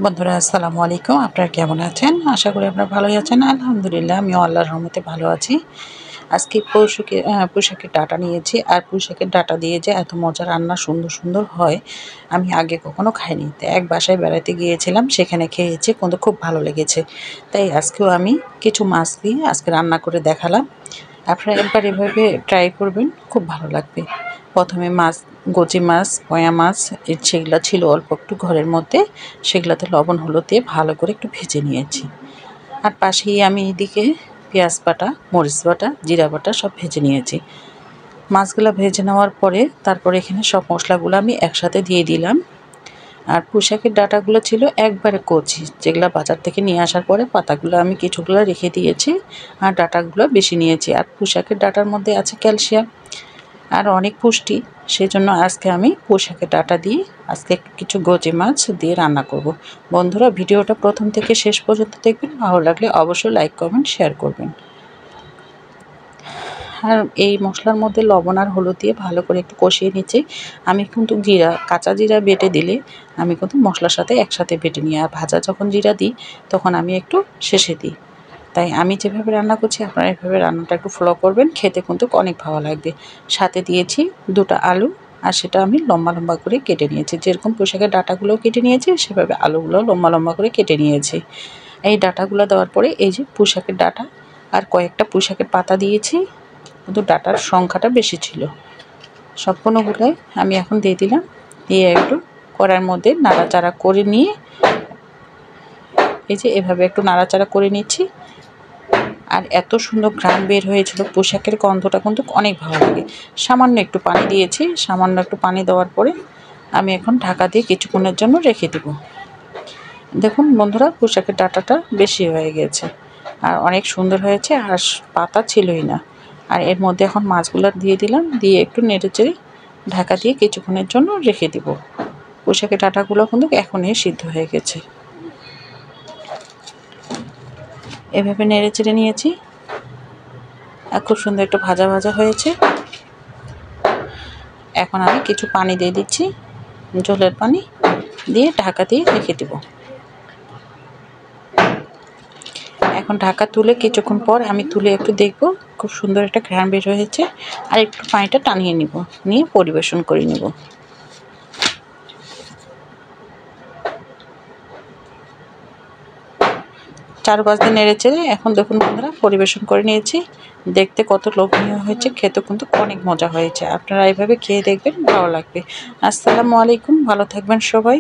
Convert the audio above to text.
বন্ধুরা আসসালামু আলাইকুম। আপনারা কেমন আছেন? আশা করি আপনারা ভালোই আছেন। আলহামদুলিল্লাহ আমিও আল্লাহর রহমতে ভালো আছি। আজকে পুঁইশাকের ডাঁটা নিয়েছি। আর পুঁইশাকের ডাঁটা দিয়ে যে এত মজার রান্না সুন্দর সুন্দর হয় আমি আগে কখনো খাইনি। তো এক বাসায় বেড়াতে গিয়েছিলাম, সেখানে খেয়েছি, কিন্তু খুব ভালো লেগেছে। তাই আজকেও আমি কিছু মাছ দিয়ে আজকে রান্না করে দেখালাম। আপনারা একবার এভাবে ট্রাই করবেন, খুব ভালো লাগবে। প্রথমে মাছ, কচি মাছ, পয়া মাছ সেগুলো ছিল অল্প একটু ঘরের মধ্যে, সেগুলোতে লবণ হলুদ দিয়ে ভালো করে একটু ভেজে নিয়েছি। আর পাশেই আমি এদিকে পেঁয়াজ বাটা, মরিচ বাটা, জিরা বাটা সব ভেজে নিয়েছি। মাছগুলো ভেজে নেওয়ার পরে তারপরে এখানে সব মশলাগুলো আমি একসাথে দিয়ে দিলাম। আর পুঁইশাকের ডাঁটাগুলো ছিল একবারে কচি, যেগুলো বাজার থেকে নিয়ে আসার পরে পাতাগুলো আমি কিছুগুলো রেখে দিয়েছি আর ডাঁটাগুলো বেশি নিয়েছি। আর পুঁইশাকের ডাঁটার মধ্যে আছে ক্যালসিয়াম আর অনেক পুষ্টি, সেজন্য আজকে আমি পুঁইশাকের ডাঁটা দিয়ে আজকে কিছু কচি মাছ দিয়ে রান্না করব। বন্ধুরা ভিডিওটা প্রথম থেকে শেষ পর্যন্ত দেখবেন, ভালো লাগলে অবশ্যই লাইক কমেন্ট শেয়ার করবেন। আর এই মশলার মধ্যে লবণ আর হলুদ দিয়ে ভালো করে একটু কষিয়ে নিচ্ছি। আমি কিন্তু কাঁচা জিরা বেটে দিলে আমি কিন্তু মশলার সাথে একসাথে বেটে নিই, আর ভাজা যখন জিরা দিই তখন আমি একটু শেষে দিই। তাই আমি যেভাবে রান্না করছি আপনারা এভাবে রান্নাটা একটু ফলো করবেন, খেতে কিন্তু অনেক ভালো লাগবে। সাথে দিয়েছি দুটো আলু, আর সেটা আমি লম্বা লম্বা করে কেটে নিয়েছি। যেরকম পুঁইশাকের ডাঁটাগুলোও কেটে নিয়েছি সেভাবে আলুগুলো লম্বা লম্বা করে কেটে নিয়েছি। এই ডাঁটাগুলো দেওয়ার পরে এই যে পুঁইশাকের ডাঁটা আর কয়েকটা পুঁইশাকের পাতা দিয়েছি, কিন্তু ডাঁটার সংখ্যাটা বেশি ছিল। সম্পূর্ণগুলোই আমি এখন দিয়ে দিলাম, দিয়ে একটু কড়াইয়ের মধ্যে নাড়াচাড়া করে নিয়ে এই যে এভাবে একটু নাড়াচাড়া করে নিচ্ছি। আর এত সুন্দর ঘ্রাণ বের হয়েছিল, পুঁইশাকের গন্ধটা কিন্তু অনেক ভালো লাগে। সামান্য একটু পানি দিয়েছি, সামান্য একটু পানি দেওয়ার পরে আমি এখন ঢাকা দিয়ে কিছুক্ষণের জন্য রেখে দেব। দেখুন বন্ধুরা পুঁইশাকের ডাঁটাটা বেশি হয়ে গেছে আর অনেক সুন্দর হয়েছে, আর পাতা ছিলই না। আর এর মধ্যে এখন মাছগুলো দিয়ে দিলাম, দিয়ে একটু নেড়েচেড়ে ঢাকা দিয়ে কিছুক্ষণের জন্য রেখে দেব। পুঁইশাকের ডাঁটাগুলো কিন্তু এখনই সিদ্ধ হয়ে গেছে। এভাবে নেড়েচেড়ে নিয়েছি আর খুব সুন্দর একটু ভাজা ভাজা হয়েছে। এখন আমি কিছু পানি দিয়ে দিচ্ছি, ঝোলের পানি দিয়ে ঢাকা দিয়ে রেখে দেব। এখন ঢাকা তুলে কিছুক্ষণ পর আমি তুলে একটু দেখব, খুব সুন্দর একটা ঘ্রাণ বের হয়েছে। আর একটু পানিটা টানিয়ে নিব, নিয়ে পরিবেশন করে নেব। চারপাশ দিয়ে নেড়েচেড়ে এখন দেখুন বন্ধুরা পরিবেশন করে নিয়েছি। দেখতে কত লোভনীয় হয়েছে, খেতে কিন্তু অনেক মজা হয়েছে। আপনারা এইভাবে খেয়ে দেখবেন, ভালো লাগবে। আসসালামু আলাইকুম, ভালো থাকবেন সবাই।